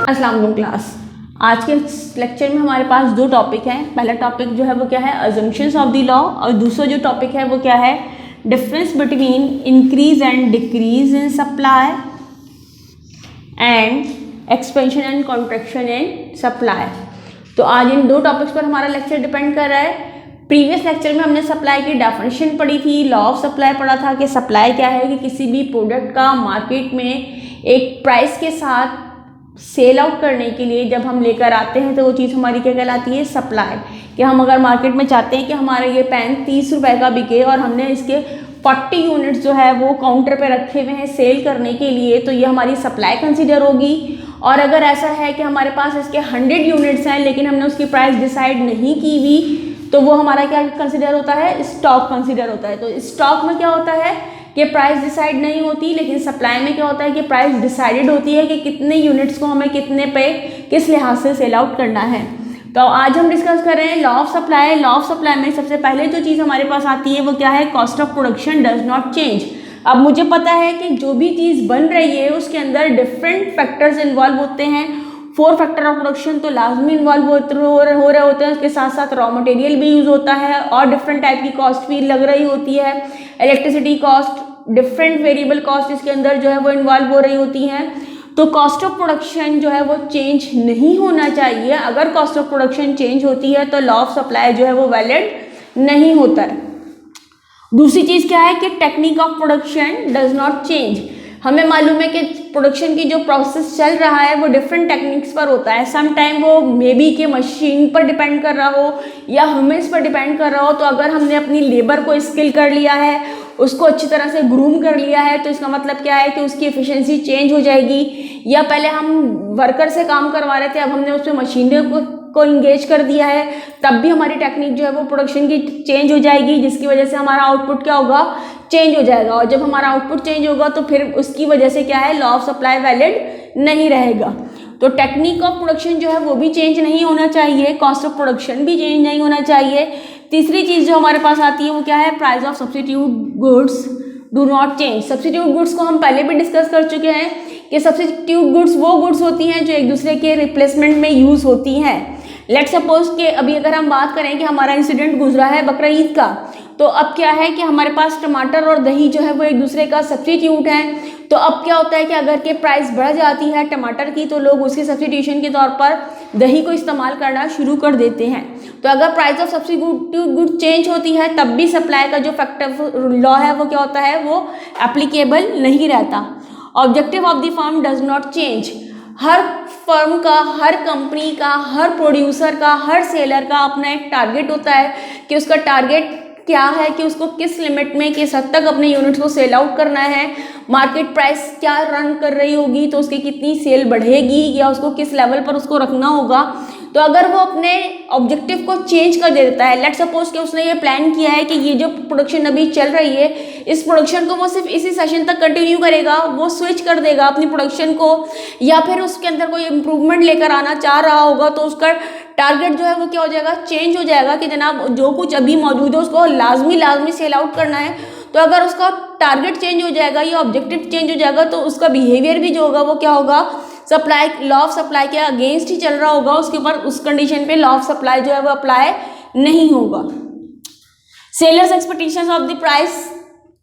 अस्सलाम वालेकुम क्लास। आज के लेक्चर में हमारे पास दो टॉपिक हैं। पहला टॉपिक जो है वो क्या है, अजम्पशंस ऑफ द लॉ, और दूसरा जो टॉपिक है वो क्या है, difference between increase and decrease in supply and expansion and contraction in supply. तो आज इन दो टॉपिक्स पर हमारा लेक्चर डिपेंड कर रहा है। प्रीवियस लेक्चर में हमने सप्लाई की डेफिनेशन पढ़ी थी, लॉ ऑफ सप्लाई पढ़ा था कि सप्लाई क्या है कि किसी भी प्रोडक्ट का मार्केट में एक प्राइस के साथ सेल आउट करने के लिए जब हम लेकर आते हैं तो वो चीज़ हमारी क्या कहलाती है, सप्लाई। कि हम अगर मार्केट में चाहते हैं कि हमारा ये पेन 30 रुपए का बिके और हमने इसके 40 यूनिट्स जो है वो काउंटर पे रखे हुए हैं सेल करने के लिए, तो ये हमारी सप्लाई कंसीडर होगी। और अगर ऐसा है कि हमारे पास इसके 100 यूनिट्स हैं लेकिन हमने उसकी प्राइस डिसाइड नहीं की हुई, तो वो हमारा क्या कंसीडर होता है, स्टॉक कंसीडर होता है। तो स्टॉक में क्या होता है कि प्राइस डिसाइड नहीं होती, लेकिन सप्लाई में क्या होता है कि प्राइस डिसाइडेड होती है कि कितने यूनिट्स को हमें कितने पे किस लिहाज से सेल आउट करना है। तो आज हम डिस्कस कर रहे हैं law of supply. Law of supply में सबसे पहले जो चीज़ हमारे पास आती है वो क्या है, cost of production does not change. अब मुझे पता है कि जो भी चीज़ बन रही है उसके अंदर डिफरेंट फैक्टर्स इन्वॉल्व होते हैं। 4 फैक्टर ऑफ प्रोडक्शन तो लाजमी इन्वॉल्व हो रहे होते हैं, उसके साथ साथ रॉ मटेरियल भी यूज़ होता है और डिफरेंट टाइप की कॉस्ट भी लग रही होती है। Electricity cost, different variable cost इसके अंदर जो है वो इन्वॉल्व हो रही होती हैं। तो कॉस्ट ऑफ प्रोडक्शन जो है वो चेंज नहीं होना चाहिए। अगर कॉस्ट ऑफ प्रोडक्शन चेंज होती है तो लॉ ऑफ सप्लाई जो है वो वैलिड नहीं होता है। दूसरी चीज़ क्या है कि technique of production does not change. हमें मालूम है कि प्रोडक्शन की जो प्रोसेस चल रहा है वो डिफरेंट टेक्निक्स पर होता है। सम टाइम वो मे बी के मशीन पर डिपेंड कर रहा हो या ह्यूमन्स पर डिपेंड कर रहा हो। तो अगर हमने अपनी लेबर को स्किल कर लिया है, उसको अच्छी तरह से ग्रूम कर लिया है, तो इसका मतलब क्या है कि उसकी एफिशिएंसी चेंज हो जाएगी। या पहले हम वर्कर से काम करवा रहे थे, अब हमने उसमें मशीनरी को इंगेज कर दिया है, तब भी हमारी टेक्निक जो है वो प्रोडक्शन की चेंज हो जाएगी, जिसकी वजह से हमारा आउटपुट क्या होगा, चेंज हो जाएगा। और जब हमारा आउटपुट चेंज होगा तो फिर उसकी वजह से क्या है, लॉ ऑफ सप्लाई वैलिड नहीं रहेगा। तो टेक्निक ऑफ प्रोडक्शन जो है वो भी चेंज नहीं होना चाहिए, कॉस्ट ऑफ प्रोडक्शन भी चेंज नहीं होना चाहिए। तीसरी चीज़ जो हमारे पास आती है वो क्या है, price of substitute goods do not change. Substitute goods को हम पहले भी डिस्कस कर चुके हैं कि सब्स्टिट्यूट गुड्स वो गुड्स होती हैं जो एक दूसरे के रिप्लेसमेंट में यूज़ होती हैं। लेट्स सपोज कि अभी अगर हम बात करें कि हमारा इंसिडेंट गुजरा है बकरा ईद का, तो अब क्या है कि हमारे पास टमाटर और दही जो है वो एक दूसरे का सब्स्टिट्यूट है। तो अब क्या होता है कि अगर के प्राइस बढ़ जाती है टमाटर की, तो लोग उसके सब्स्टिट्यूशन के तौर पर दही को इस्तेमाल करना शुरू कर देते हैं। तो अगर price of substitute good change होती है तब भी सप्लाई का जो फैक्टर लॉ है वो क्या होता है, वो एप्लीकेबल नहीं रहता। Objective of the firm does not change. Her firm का, हर कंपनी का, हर प्रोड्यूसर का, हर सेलर का अपना एक टारगेट होता है कि उसका टारगेट क्या है कि उसको किस लिमिट में, किस हद तक अपने यूनिट्स को सेल आउट करना है। मार्केट प्राइस क्या रन कर रही होगी तो उसकी कितनी सेल बढ़ेगी या उसको किस लेवल पर उसको रखना होगा। तो अगर वो अपने ऑब्जेक्टिव को चेंज कर देता है, लेट्स सपोज कि उसने ये प्लान किया है कि ये जो प्रोडक्शन अभी चल रही है इस प्रोडक्शन को वो सिर्फ इसी सेशन तक कंटिन्यू करेगा, वो स्विच कर देगा अपनी प्रोडक्शन को, या फिर उसके अंदर कोई इम्प्रूवमेंट लेकर आना चाह रहा होगा, तो उसका टारगेट जो है वो क्या हो जाएगा, चेंज हो जाएगा कि जनाब जो कुछ अभी मौजूद है उसको लाजमी सेल आउट करना है। तो अगर उसका टारगेट चेंज हो जाएगा या ऑब्जेक्टिव चेंज हो जाएगा तो उसका बिहेवियर भी जो होगा वो क्या होगा, सप्लाई, लॉ ऑफ सप्लाई के अगेंस्ट ही चल रहा होगा। उसके ऊपर उस कंडीशन पे लॉ ऑफ सप्लाई जो है वो अप्लाई नहीं होगा। Sellers expectations of the price.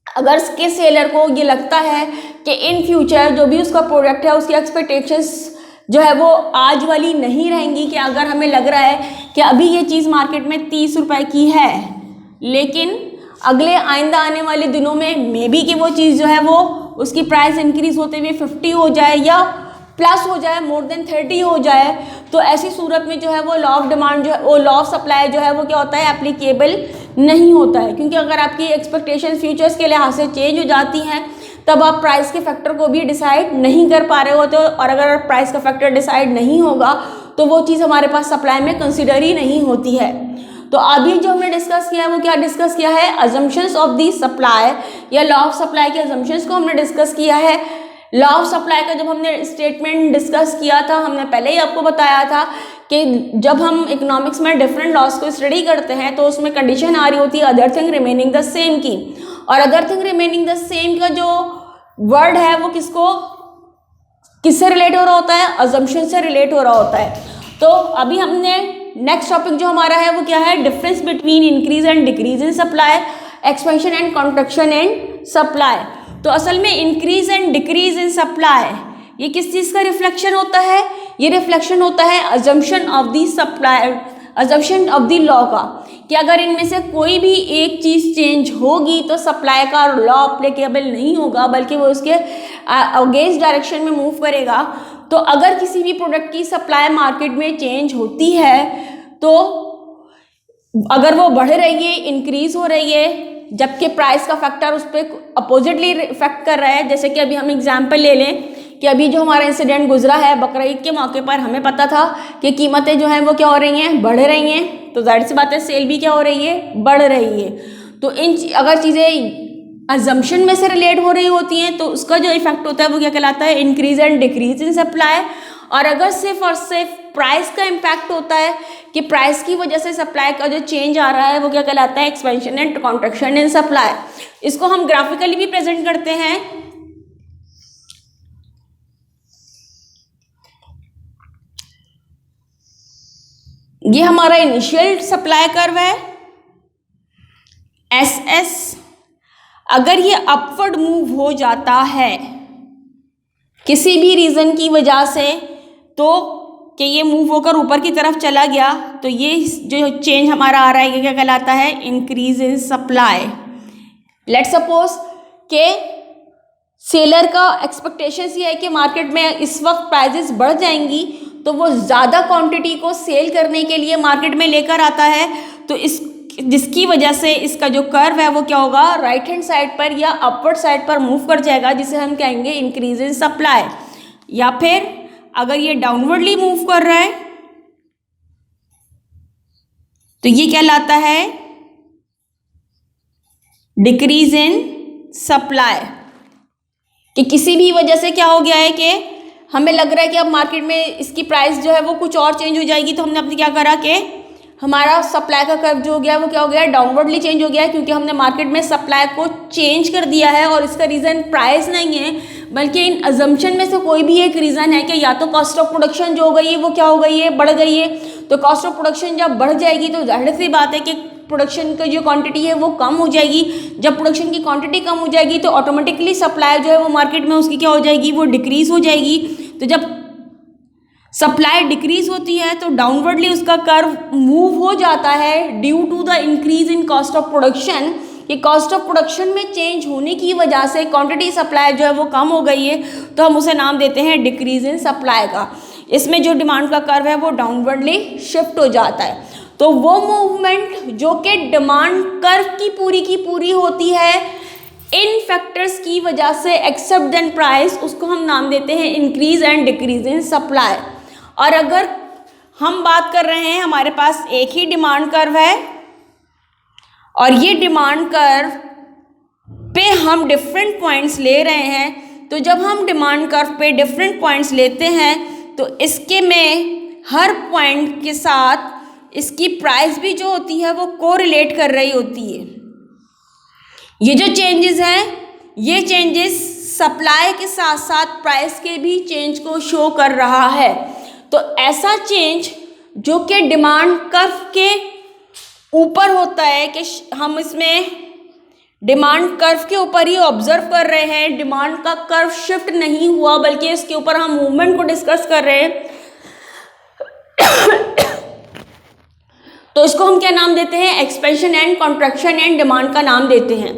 अगर के सेलर को ये लगता है कि इन फ्यूचर जो भी उसका प्रोडक्ट है उसकी एक्सपेक्टेशंस जो है वो आज वाली नहीं रहेंगी, कि अगर हमें लग रहा है कि अभी ये चीज़ मार्केट में 30 रुपए की है लेकिन अगले आइंदा आने वाले दिनों में मे बी कि वो चीज़ जो है वो उसकी प्राइस इंक्रीज होते हुए 50 हो जाए या प्लस हो जाए, मोर देन 30 हो जाए, तो ऐसी सूरत में जो है वो लॉ ऑफ डिमांड जो है वो लॉ ऑफ सप्लाई जो है वो क्या होता है, एप्लीकेबल नहीं होता है। क्योंकि अगर आपकी एक्सपेक्टेशन फ्यूचर्स के लिहाज से चेंज हो जाती हैं तब आप प्राइस के फैक्टर को भी डिसाइड नहीं कर पा रहे होते हो, और अगर प्राइस का फैक्टर डिसाइड नहीं होगा तो वो चीज़ हमारे पास सप्लाई में कंसिडर ही नहीं होती है। तो अभी जो हमने डिस्कस किया है वो क्या डिस्कस किया है, अजम्पशंस ऑफ दी सप्लाई या लॉ ऑफ सप्लाई के अजम्पशंस को हमने डिस्कस किया है। लॉ ऑफ सप्लाई का जब हमने स्टेटमेंट डिस्कस किया था, हमने पहले ही आपको बताया था कि जब हम इकोनॉमिक्स में डिफरेंट लॉस को स्टडी करते हैं तो उसमें कंडीशन आ रही होती है other thing remaining the same की, और other thing remaining the same का जो वर्ड है वो किसको किससे रिलेट हो रहा होता है, अजम्पशन से रिलेट हो रहा होता है। तो अभी हमने नेक्स्ट टॉपिक जो हमारा है वो क्या है, difference between increase and decrease in supply, expansion and contraction in supply. तो असल में increase and decrease in supply ये किस चीज़ का रिफ्लेक्शन होता है, ये रिफ्लेक्शन होता है assumption of the supply, assumption of the law का, कि अगर इनमें से कोई भी एक चीज़ चेंज होगी तो सप्लाई का लॉ अप्लीकेबल नहीं होगा, बल्कि वो उसके अगेंस्ट डायरेक्शन में मूव करेगा। तो अगर किसी भी प्रोडक्ट की सप्लाई मार्केट में चेंज होती है तो अगर वो बढ़ रही है, इंक्रीज हो रही है, जबकि प्राइस का फैक्टर उस पर अपोजिटली इफेक्ट कर रहा है। जैसे कि अभी हम एग्जांपल ले लें कि अभी जो हमारा इंसिडेंट गुजरा है बकरा ईद के मौके पर, हमें पता था कि कीमतें जो हैं वो क्या हो रही हैं, बढ़ रही हैं, तो जाहिर सी बात है सेल भी क्या हो रही है, बढ़ रही है। तो इन अगर चीज़ें अजम्पशन में से रिलेट हो रही होती हैं तो उसका जो इफेक्ट होता है वो क्या कहलाता है, increase and decrease in supply. और अगर सिर्फ और सिर्फ प्राइस का इम्पैक्ट होता है कि प्राइस की वजह से सप्लाई का जो चेंज आ रहा है वो क्या कहलाता है, expansion and contraction in supply. इसको हम ग्राफिकली भी प्रेजेंट करते हैं। ये हमारा इनिशियल सप्लाई कर्व है SS। अगर ये अपवर्ड मूव हो जाता है किसी भी रीज़न की वजह से, तो कि ये मूव होकर ऊपर की तरफ चला गया, तो ये जो चेंज हमारा आ रहा है ये क्या कहलाता है, increase in supply. Let suppose के सेलर का एक्सपेक्टेशंस ये है कि मार्केट में इस वक्त प्राइजेस बढ़ जाएंगी, तो वो ज़्यादा क्वांटिटी को सेल करने के लिए मार्केट में लेकर आता है, तो इस जिसकी वजह से इसका जो कर्व है वो क्या होगा, राइट हैंड साइड पर या अपवर्ड साइड पर मूव कर जाएगा, जिसे हम कहेंगे इंक्रीज इन सप्लाई। या फिर अगर ये डाउनवर्डली मूव कर रहा है तो ये कहलाता है डिक्रीज इन सप्लाई। कि किसी भी वजह से क्या हो गया है कि हमें लग रहा है कि अब मार्केट में इसकी प्राइस जो है वो कुछ और चेंज हो जाएगी, तो हमने अपने क्या करा कि हमारा सप्लाई का कर्व जो हो गया वो क्या हो गया, डाउनवर्डली चेंज हो गया है, क्योंकि हमने मार्केट में सप्लाई को चेंज कर दिया है। और इसका रीज़न प्राइस नहीं है, बल्कि इन अजम्पशन में से कोई भी एक रीज़न है कि या तो कॉस्ट ऑफ प्रोडक्शन जो हो गई है वो क्या हो गई है, बढ़ गई है। तो कॉस्ट ऑफ प्रोडक्शन जब बढ़ जाएगी तो जाहिर सी बात है कि प्रोडक्शन की जो क्वांटिटी है वो कम हो जाएगी। जब प्रोडक्शन की क्वांटिटी कम हो जाएगी तो ऑटोमेटिकली सप्लाई जो है वो मार्केट में उसकी क्या हो जाएगी, वो डिक्रीज हो जाएगी। तो जब सप्लाई डिक्रीज होती है तो डाउनवर्डली उसका कर्व मूव हो जाता है due to the increase in cost of production. कि कॉस्ट ऑफ प्रोडक्शन में चेंज होने की वजह से क्वांटिटी सप्लाई जो है वो कम हो गई है, तो हम उसे नाम देते हैं डिक्रीज इन सप्लाई का। इसमें जो डिमांड का कर्व है वो डाउनवर्डली शिफ्ट हो जाता है। तो वो मूवमेंट जो कि डिमांड कर्व की पूरी होती है इन फैक्टर्स की वजह से एक्सेप्ट देन प्राइस, उसको हम नाम देते हैं increase and decrease in supply. और अगर हम बात कर रहे हैं, हमारे पास एक ही डिमांड कर्व है और ये डिमांड कर्व पे हम डिफरेंट पॉइंट्स ले रहे हैं, तो जब हम डिमांड कर्व पे डिफरेंट पॉइंट्स लेते हैं तो इसके में हर पॉइंट के साथ इसकी प्राइस भी जो होती है वो कोरिलेट कर रही होती है। ये जो चेंजेस हैं, ये चेंजेस सप्लाई के साथ साथ प्राइस के भी चेंज को शो कर रहा है। तो ऐसा चेंज जो कि डिमांड कर्व के ऊपर होता है, कि हम इसमें डिमांड कर्व के ऊपर ही ऑब्जर्व कर रहे हैं, डिमांड का कर्व शिफ्ट नहीं हुआ बल्कि इसके ऊपर हम मूवमेंट को डिस्कस कर रहे हैं, तो इसको हम क्या नाम देते हैं, expansion and contraction and demand का नाम देते हैं।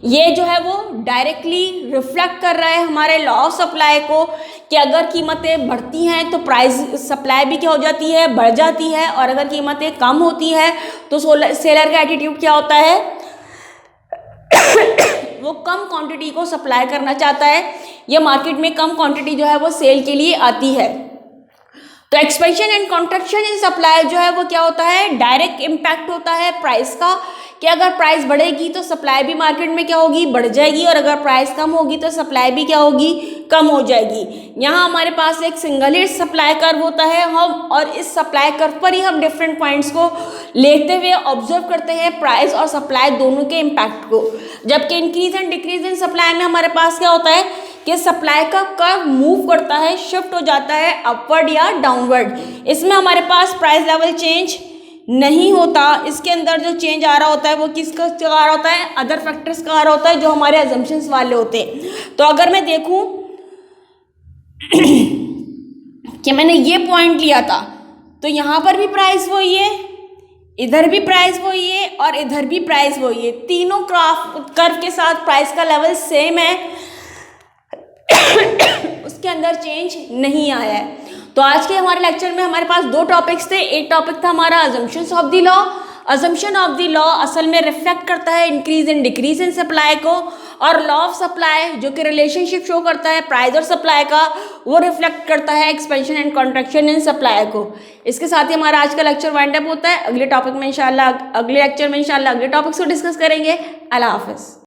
ये जो है वो डायरेक्टली रिफ्लेक्ट कर रहा है हमारे लॉ ऑफ सप्लाई को, कि अगर कीमतें बढ़ती हैं तो प्राइस सप्लाई भी क्या हो जाती है, बढ़ जाती है, और अगर कीमतें कम होती है तो सेलर का एटीट्यूड क्या होता है, वो कम क्वांटिटी को सप्लाई करना चाहता है, या मार्केट में कम क्वांटिटी जो है वो सेल के लिए आती है। तो expansion and contraction in supply जो है वो क्या होता है, डायरेक्ट इम्पैक्ट होता है प्राइस का, कि अगर प्राइस बढ़ेगी तो सप्लाई भी मार्केट में क्या होगी, बढ़ जाएगी, और अगर प्राइस कम होगी तो सप्लाई भी क्या होगी, कम हो जाएगी। यहाँ हमारे पास एक सिंगल ही सप्लाई कर्व होता है हम, और इस सप्लाई कर्व पर ही हम डिफरेंट पॉइंट्स को लेते हुए ऑब्जर्व करते हैं प्राइस और सप्लाई दोनों के इम्पैक्ट को। जबकि increase and decrease in supply में हमारे पास क्या होता है कि सप्लाई का कर्व मूव करता है, शिफ्ट हो जाता है अपवर्ड या डाउनवर्ड। इसमें हमारे पास प्राइस लेवल चेंज नहीं होता, इसके अंदर जो चेंज आ रहा होता है वो किसका आ रहा होता है, अदर फैक्टर्स का आ रहा होता है जो हमारे अजम्पशंस वाले होते हैं। तो अगर मैं देखूं कि मैंने ये पॉइंट लिया था तो यहाँ पर भी प्राइस वही है, इधर भी प्राइस वही है और इधर भी प्राइस वही है, तीनों कर्व के साथ प्राइस का लेवल सेम है, उसके अंदर चेंज नहीं आया है। तो आज के हमारे लेक्चर में हमारे पास दो टॉपिक्स थे। एक टॉपिक था हमारा assumptions of the law. Assumption of the law असल में रिफ्लेक्ट करता है increase and decrease in supply को, और लॉ ऑफ सप्लाई जो कि रिलेशनशिप शो करता है प्राइस और सप्लाई का, वो रिफ्लेक्ट करता है expansion and contraction in supply को। इसके साथ ही हमारा आज का लेक्चर वाइंड अप होता है। अगले टॉपिक में इंशाल्लाह, अगले लेक्चर में इंशाल्लाह अगले टॉपिक्स को डिस्कस करेंगे। अल्लाह हाफिज़।